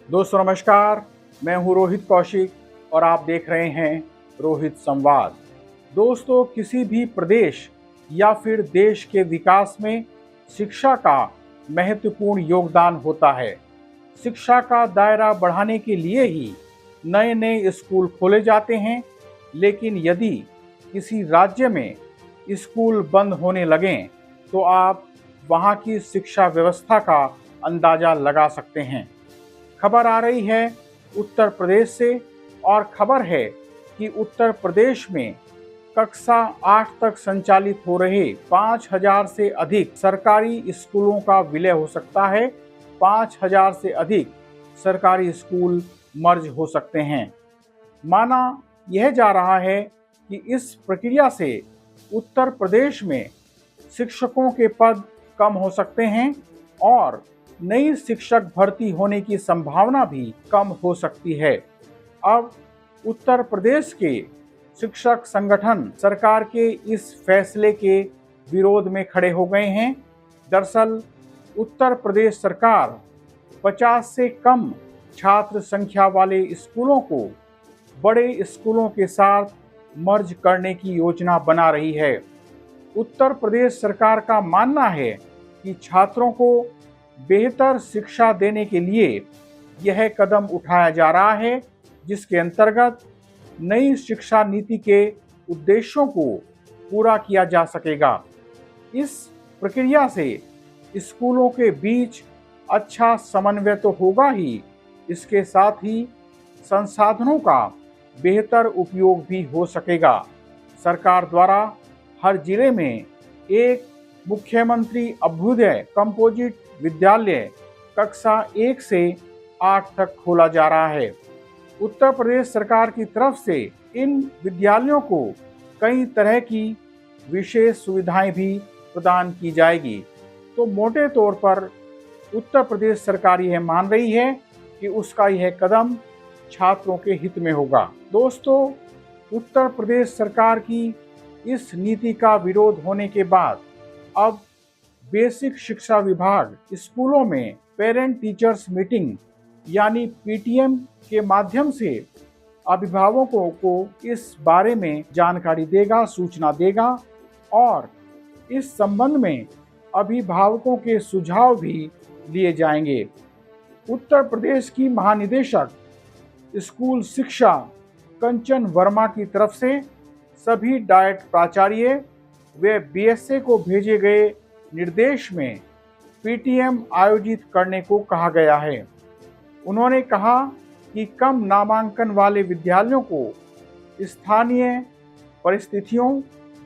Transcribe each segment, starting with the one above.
दोस्तों नमस्कार, मैं हूं रोहित कौशिक और आप देख रहे हैं रोहित संवाद। दोस्तों, किसी भी प्रदेश या फिर देश के विकास में शिक्षा का महत्वपूर्ण योगदान होता है। शिक्षा का दायरा बढ़ाने के लिए ही नए नए स्कूल खोले जाते हैं, लेकिन यदि किसी राज्य में स्कूल बंद होने लगें तो आप वहां की शिक्षा व्यवस्था का अंदाजा लगा सकते हैं। खबर आ रही है उत्तर प्रदेश से और खबर है कि उत्तर प्रदेश में कक्षा 8 तक संचालित हो रहे 5,000 से अधिक सरकारी स्कूलों का विलय हो सकता है। 5,000 से अधिक सरकारी स्कूल मर्ज हो सकते हैं। माना यह जा रहा है कि इस प्रक्रिया से उत्तर प्रदेश में शिक्षकों के पद कम हो सकते हैं और नई शिक्षक भर्ती होने की संभावना भी कम हो सकती है। अब उत्तर प्रदेश के शिक्षक संगठन सरकार के इस फैसले के विरोध में खड़े हो गए हैं। दरअसल उत्तर प्रदेश सरकार 50 से कम छात्र संख्या वाले स्कूलों को बड़े स्कूलों के साथ मर्ज करने की योजना बना रही है। उत्तर प्रदेश सरकार का मानना है कि छात्रों को बेहतर शिक्षा देने के लिए यह कदम उठाया जा रहा है, जिसके अंतर्गत नई शिक्षा नीति के उद्देश्यों को पूरा किया जा सकेगा। इस प्रक्रिया से स्कूलों के बीच अच्छा समन्वय तो होगा ही, इसके साथ ही संसाधनों का बेहतर उपयोग भी हो सकेगा। सरकार द्वारा हर जिले में एक मुख्यमंत्री अभ्युदय कंपोजिट विद्यालय कक्षा 1 से 8 तक खोला जा रहा है। उत्तर प्रदेश सरकार की तरफ से इन विद्यालयों को कई तरह की विशेष सुविधाएं भी प्रदान की जाएगी। तो मोटे तौर पर उत्तर प्रदेश सरकार यह मान रही है कि उसका यह कदम छात्रों के हित में होगा। दोस्तों, उत्तर प्रदेश सरकार की इस नीति का विरोध होने के बाद अब बेसिक शिक्षा विभाग स्कूलों में पेरेंट टीचर्स मीटिंग यानी पीटीएम के माध्यम से अभिभावकों को इस बारे में जानकारी देगा, सूचना देगा और इस संबंध में अभिभावकों के सुझाव भी लिए जाएंगे। उत्तर प्रदेश की महानिदेशक स्कूल शिक्षा कंचन वर्मा की तरफ से सभी डायट प्राचार्य व बीएसए को भेजे गए निर्देश में पीटीएम आयोजित करने को कहा गया है। उन्होंने कहा कि कम नामांकन वाले विद्यालयों को स्थानीय परिस्थितियों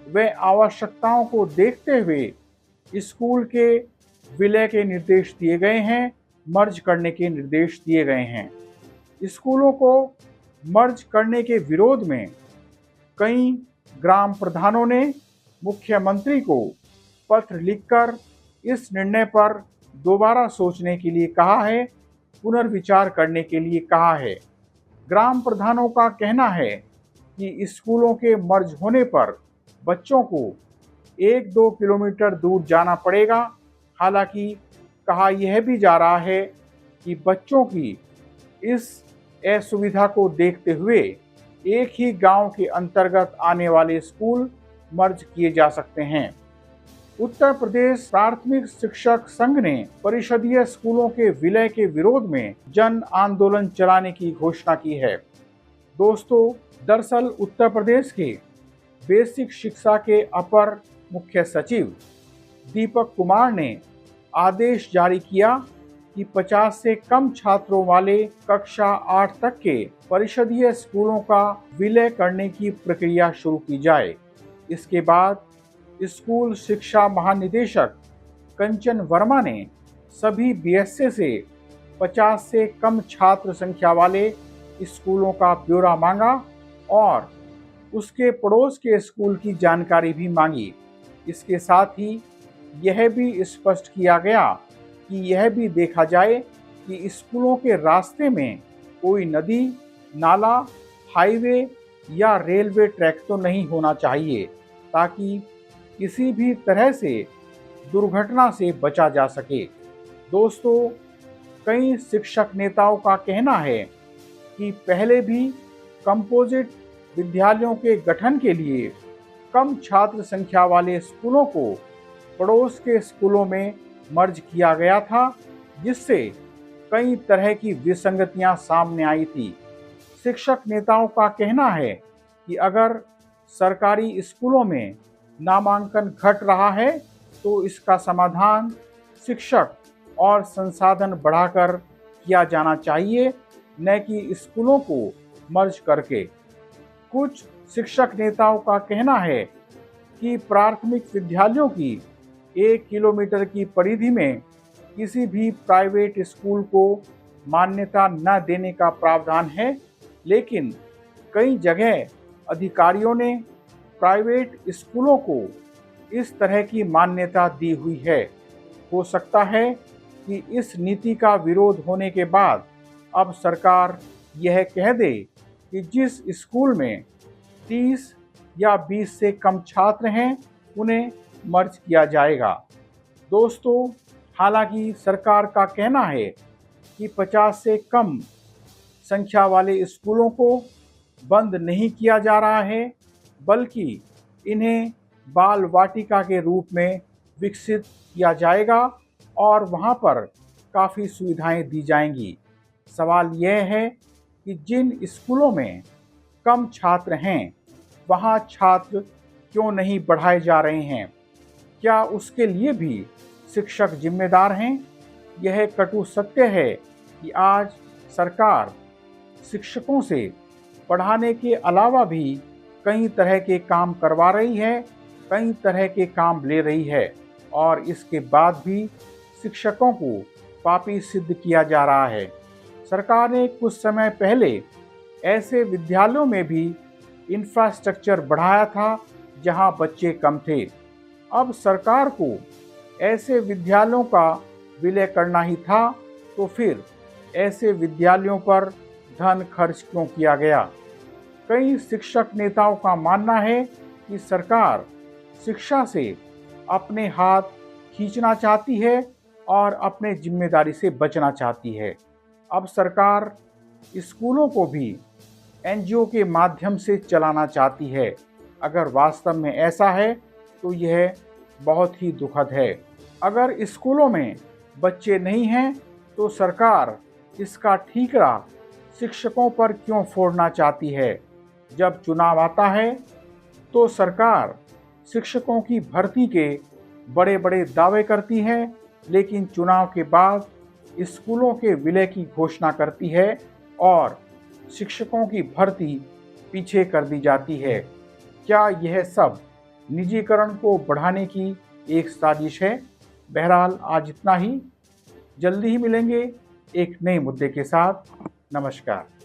व आवश्यकताओं को देखते हुए स्कूल के विलय के निर्देश दिए गए हैं, मर्ज करने के निर्देश दिए गए हैं। स्कूलों को मर्ज करने के विरोध में कई ग्राम प्रधानों ने मुख्यमंत्री को पत्र लिखकर इस निर्णय पर दोबारा सोचने के लिए कहा है, पुनर्विचार करने के लिए कहा है। ग्राम प्रधानों का कहना है कि स्कूलों के मर्ज होने पर बच्चों को 1-2 किलोमीटर दूर जाना पड़ेगा। हालांकि कहा यह भी जा रहा है कि बच्चों की इस असुविधा को देखते हुए एक ही गांव के अंतर्गत आने वाले स्कूल मर्ज किए जा सकते हैं। उत्तर प्रदेश प्राथमिक शिक्षक संघ ने परिषदीय स्कूलों के विलय के विरोध में जन आंदोलन चलाने की घोषणा की है। दोस्तों, दरअसल उत्तर प्रदेश के बेसिक शिक्षा के अपर मुख्य सचिव दीपक कुमार ने आदेश जारी किया कि 50 से कम छात्रों वाले कक्षा 8 तक के परिषदीय स्कूलों का विलय करने की प्रक्रिया शुरू की जाए। इसके बाद स्कूल शिक्षा महानिदेशक कंचन वर्मा ने सभी बीएसए से 50 से कम छात्र संख्या वाले स्कूलों का ब्यौरा मांगा और उसके पड़ोस के स्कूल की जानकारी भी मांगी। इसके साथ ही यह भी स्पष्ट किया गया कि यह भी देखा जाए कि स्कूलों के रास्ते में कोई नदी, नाला, हाईवे या रेलवे ट्रैक तो नहीं होना चाहिए, ताकि किसी भी तरह से दुर्घटना से बचा जा सके। दोस्तों, कई शिक्षक नेताओं का कहना है कि पहले भी कंपोजिट विद्यालयों के गठन के लिए कम छात्र संख्या वाले स्कूलों को पड़ोस के स्कूलों में मर्ज किया गया था, जिससे कई तरह की विसंगतियां सामने आई थी। शिक्षक नेताओं का कहना है कि अगर सरकारी स्कूलों में नामांकन घट रहा है तो इसका समाधान शिक्षक और संसाधन बढ़ाकर किया जाना चाहिए, न कि स्कूलों को मर्ज करके। कुछ शिक्षक नेताओं का कहना है कि प्राथमिक विद्यालयों की 1 किलोमीटर की परिधि में किसी भी प्राइवेट स्कूल को मान्यता न देने का प्रावधान है, लेकिन कई जगह अधिकारियों ने प्राइवेट स्कूलों को इस तरह की मान्यता दी हुई है। हो सकता है कि इस नीति का विरोध होने के बाद अब सरकार यह कह दे कि जिस स्कूल में 30 या 20 से कम छात्र हैं उन्हें मर्ज किया जाएगा। दोस्तों, हालांकि सरकार का कहना है कि 50 से कम संख्या वाले स्कूलों को बंद नहीं किया जा रहा है, बल्कि इन्हें बाल वाटिका के रूप में विकसित किया जाएगा और वहां पर काफ़ी सुविधाएं दी जाएंगी। सवाल यह है कि जिन स्कूलों में कम छात्र हैं वहां छात्र क्यों नहीं बढ़ाए जा रहे हैं? क्या उसके लिए भी शिक्षक जिम्मेदार हैं? यह कटु सत्य है कि आज सरकार शिक्षकों से पढ़ाने के अलावा भी कई तरह के काम करवा रही है, कई तरह के काम ले रही है, और इसके बाद भी शिक्षकों को पापी सिद्ध किया जा रहा है। सरकार ने कुछ समय पहले ऐसे विद्यालयों में भी इंफ्रास्ट्रक्चर बढ़ाया था जहां बच्चे कम थे। अब सरकार को ऐसे विद्यालयों का विलय करना ही था, तो फिर ऐसे विद्यालयों पर धन खर्च क्यों किया गया? कई शिक्षक नेताओं का मानना है कि सरकार शिक्षा से अपने हाथ खींचना चाहती है और अपने जिम्मेदारी से बचना चाहती है। अब सरकार स्कूलों को भी एनजीओ के माध्यम से चलाना चाहती है। अगर वास्तव में ऐसा है तो यह बहुत ही दुखद है। अगर स्कूलों में बच्चे नहीं हैं तो सरकार इसका ठीकरा शिक्षकों पर क्यों फोड़ना चाहती है? जब चुनाव आता है तो सरकार शिक्षकों की भर्ती के बड़े बड़े दावे करती है, लेकिन चुनाव के बाद स्कूलों के विलय की घोषणा करती है और शिक्षकों की भर्ती पीछे कर दी जाती है। क्या यह सब निजीकरण को बढ़ाने की एक साजिश है? बहरहाल आज इतना ही। जल्दी ही मिलेंगे एक नए मुद्दे के साथ। नमस्कार।